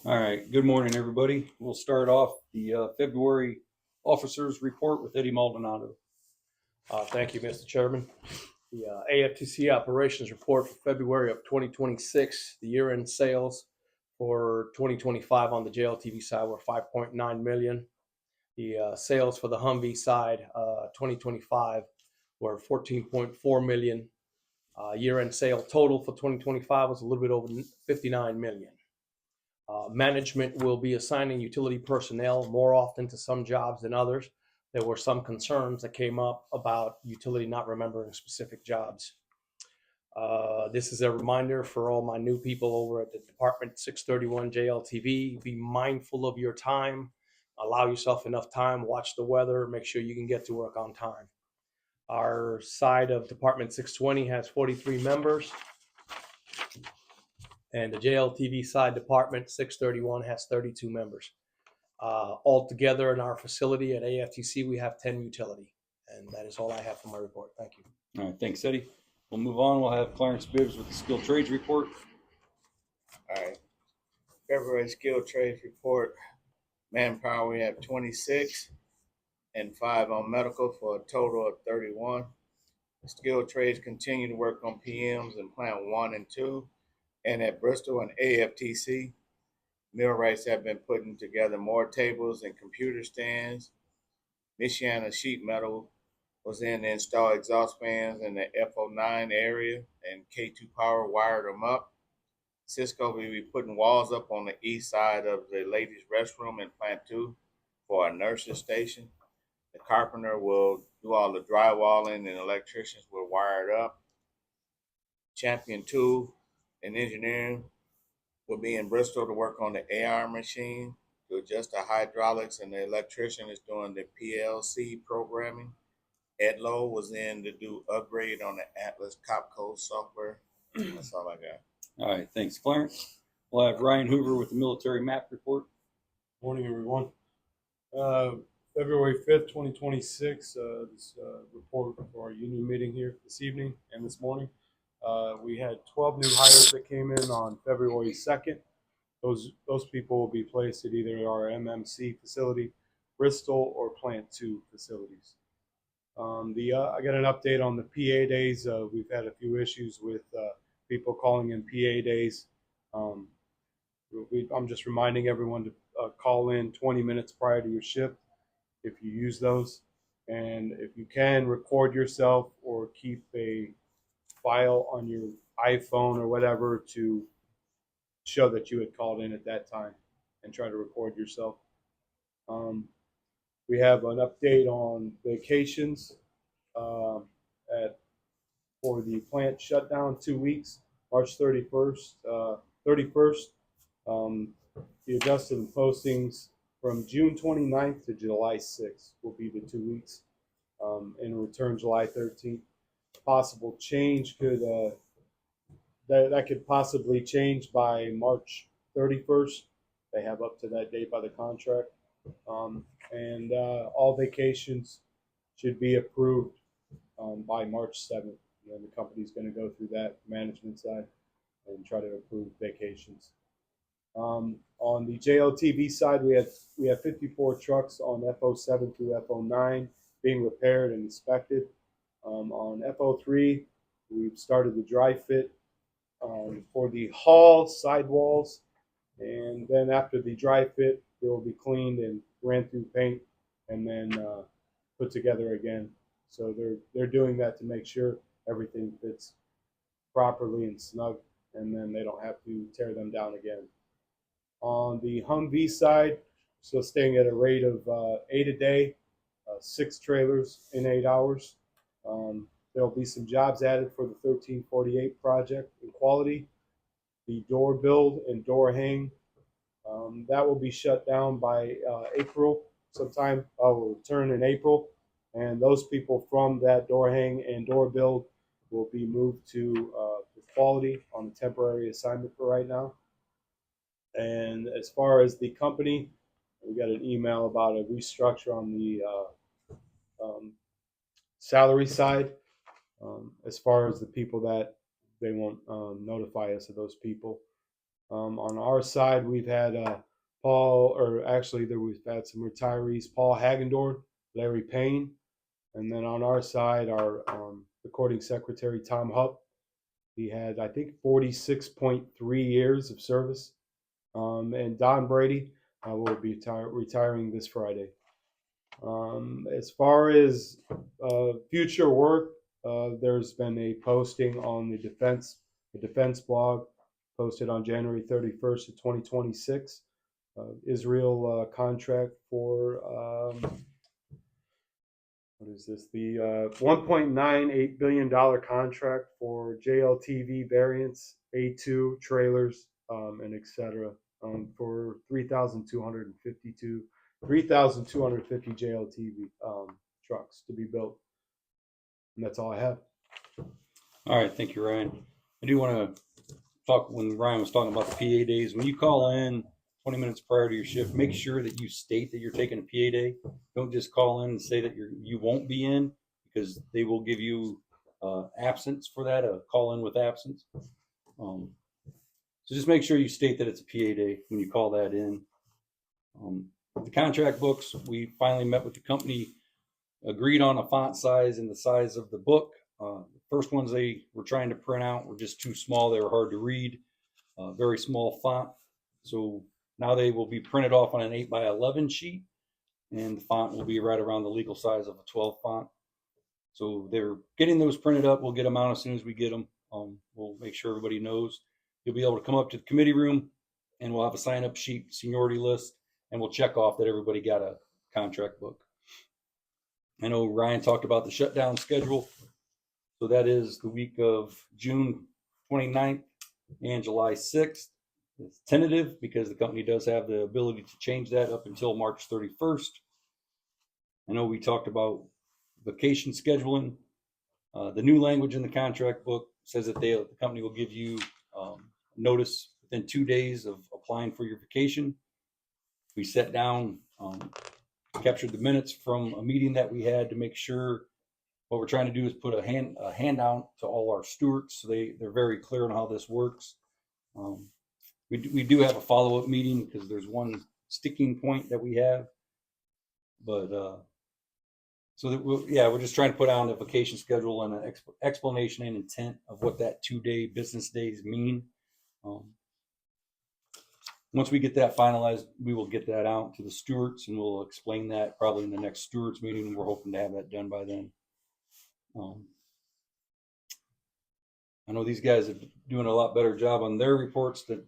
All right, good morning, everybody. We'll start off the February officers report with Eddie Maldonado. Thank you, Mr. Chairman. The AFTC operations report for February of 2026, the year-end sales for 2025 on the JLTV side were 5.9 million. The sales for the Humvee side, 2025, were 14.4 million. Year-end sale total for 2025 was a little bit over 59 million. Management will be assigning utility personnel more often to some jobs than others. There were some concerns that came up about utility not remembering specific jobs. This is a reminder for all my new people over at the Department 631 JLTV. Be mindful of your time. Allow yourself enough time. Watch the weather. Make sure you can get to work on time. Our side of Department 620 has 43 members, and the JLTV side Department 631 has 32 members. Altogether in our facility at AFTC, we have 10 utility. And that is all I have for my report. Thank you. All right, thanks, Eddie. We'll move on. We'll have Clarence Bibbs with the skilled trades report. All right. February skilled trades report. Manpower, we have 26 and 5 on medical for a total of 31. Skilled trades continue to work on PMs in plant 1 and 2 and at Bristol and AFTC. Millwrights have been putting together more tables and computer stands. Michiana Sheet Metal was in to install exhaust fans in the F09 area, and K2 Power wired them up. Cisco will be putting walls up on the east side of the ladies' restroom in Plant 2 for a nurse's station. The carpenter will do all the drywalling and electricians will wire it up. Champion Tool and Engineering will be in Bristol to work on the AR machine to adjust the hydraulics, and the electrician is doing the PLC programming. Edlow was in to do upgrade on the Atlas Copco software. That's all I got. All right, thanks, Clarence. We'll have Ryan Hoover with the military map report. Morning, everyone. February 5th, 2026, this report for our union meeting here this evening and this morning. We had 12 new hires that came in on February 2nd. Those people will be placed at either our MMC facility, Bristol, or Plant 2 facilities. I got an update on the PA days. We've had a few issues with people calling in PA days. I'm just reminding everyone to call in 20 minutes prior to your shift if you use those. And if you can, record yourself or keep a file on your iPhone or whatever to show that you had called in at that time, and try to record yourself. We have an update on vacations for the plant shutdown 2 weeks, March 31st. The adjusted postings from June 29th to July 6th will be the 2 weeks, and return July 13th. Possible change could that could possibly change by March 31st. They have up to that date by the contract, and all vacations should be approved by March 7th. And then the company's going to go through that management side and try to approve vacations. On the JLTV side, we have 54 trucks on FO7 through FO9 being repaired and inspected. On FO3, we've started the dry fit for the hull sidewalls, and then after the dry fit, they will be cleaned and ran through paint and then put together again. So they're doing that to make sure everything fits properly and snug, and then they don't have to tear them down again. On the Humvee side, still staying at a rate of 8 a day, 6 trailers in 8 hours. There'll be some jobs added for the 1348 project in quality. The door build and door hang, that will be shut down by April sometime. Will return in April, and those people from that door hang and door build will be moved to quality on a temporary assignment for right now. And as far as the company, we got an email about a restructure on the salary side. As far as the people that they won't notify us of those people. On our side, we've had Paul, or actually we've had some retirees, Paul Hagendorn, Larry Payne, and then on our side, our recording secretary, Tom Hupp. He had, I think, 46.3 years of service. And Don Brady will be retiring this Friday. As far as future work, there's been a posting on the defense blog, posted on January 31st of 2026. Israel contract for what is this? The $1.98 billion contract for JLTV variants, A2 trailers, and etc. For 3,250 JLTV trucks to be built. And that's all I have. All right, thank you, Ryan. I do want to talk, when Ryan was talking about the PA days, when you call in 20 minutes prior to your shift, make sure that you state that you're taking a PA day. Don't just call in and say that you won't be in, because they will give you absence for that, a call in with absence. So just make sure you state that it's a PA day when you call that in. The contract books, we finally met with the company, agreed on a font size and the size of the book. The first ones they were trying to print out were just too small. They were hard to read, very small font. So now they will be printed off on an 8x11 sheet, and the font will be right around the legal size of a 12 font. So they're getting those printed up. We'll get them out as soon as we get them. We'll make sure everybody knows. You'll be able to come up to the committee room, and we'll have a sign-up sheet, seniority list, and we'll check off that everybody got a contract book. I know Ryan talked about the shutdown schedule. So that is the week of June 29th and July 6th. It's tentative because the company does have the ability to change that up until March 31st. I know we talked about vacation scheduling. The new language in the contract book says that the company will give you notice within 2 days of applying for your vacation. We sat down, captured the minutes from a meeting that we had to make sure. What we're trying to do is put a handout to all our stewards, so they're very clear on how this works. We do have a follow-up meeting because there's one sticking point that we have, but so that we're just trying to put out a vacation schedule and an explanation and intent of what that 2-day business days mean. Once we get that finalized, we will get that out to the stewards, and we'll explain that probably in the next stewards meeting. We're hoping to have that done by then. I know these guys are doing a lot better job on their reports. That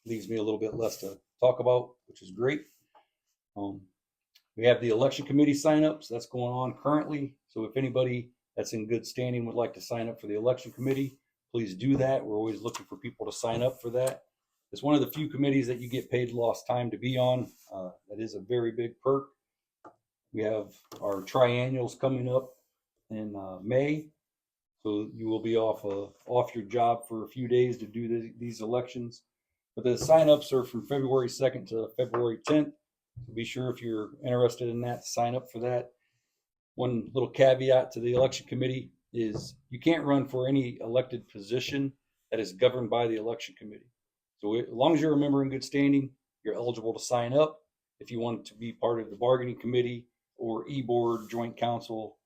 leaves me a little bit less to talk about, which is great. We have the election committee signups that's going on currently. So if anybody that's in good standing would like to sign up for the election committee, please do that. We're always looking for people to sign up for that. It's one of the few committees that you get paid lost time to be on. That is a very big perk. We have our triennials coming up in May, so you will be off your job for a few days to do these elections. But the signups are from February 2nd to February 10th. So be sure, if you're interested in that, to sign up for that. One little caveat to the election committee is you can't run for any elected position that is governed by the election committee. So as long as you're a member in good standing, you're eligible to sign up. If you want to be part of the bargaining committee or e-board, joint council,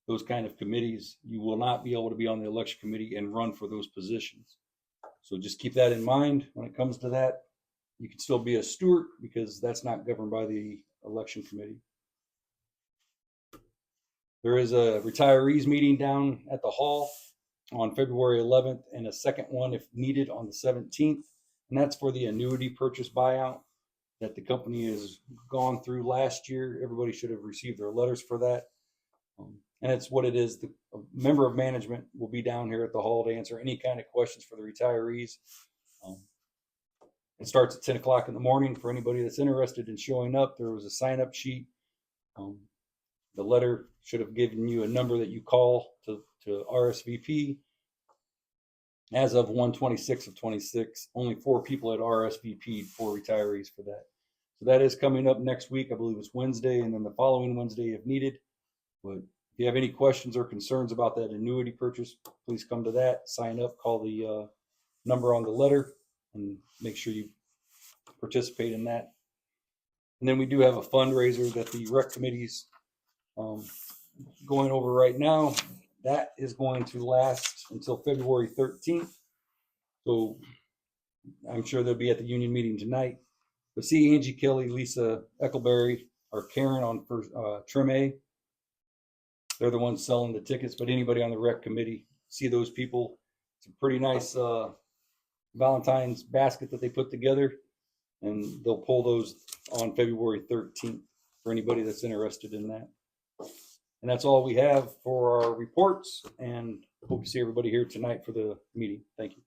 those kind of committees, you will not be able to be on the election committee and run for those positions. So just keep that in mind when it comes to that. You can still be a steward because that's not governed by the election committee. There is a retirees meeting down at the hall on February 11th and a second one if needed on the 17th. And that's for the annuity purchase buyout that the company has gone through last year. Everybody should have received their letters for that. And it's what it is. The member of management will be down here at the hall to answer any kind of questions for the retirees. It starts at 10 o'clock in the morning for anybody that's interested in showing up. There was a sign-up sheet. The letter should have given you a number that you call to RSVP. As of 1/26 of 26, only 4 people had RSVP'd, 4 retirees for that. So that is coming up next week. I believe it's Wednesday, and then the following Wednesday if needed. But if you have any questions or concerns about that annuity purchase, please come to that, sign up, call the number on the letter, and make sure you participate in that. And then we do have a fundraiser that the rec committee's going over right now. That is going to last until February 13th. So I'm sure they'll be at the union meeting tonight. But see Angie Kelly, Lisa Eckelberry, or Karen on Trim A. They're the ones selling the tickets, but anybody on the rec committee, see those people. It's a pretty nice Valentine's basket that they put together, and they'll pull those on February 13th for anybody that's interested in that. And that's all we have for our reports, and hope to see everybody here tonight for the meeting. Thank you.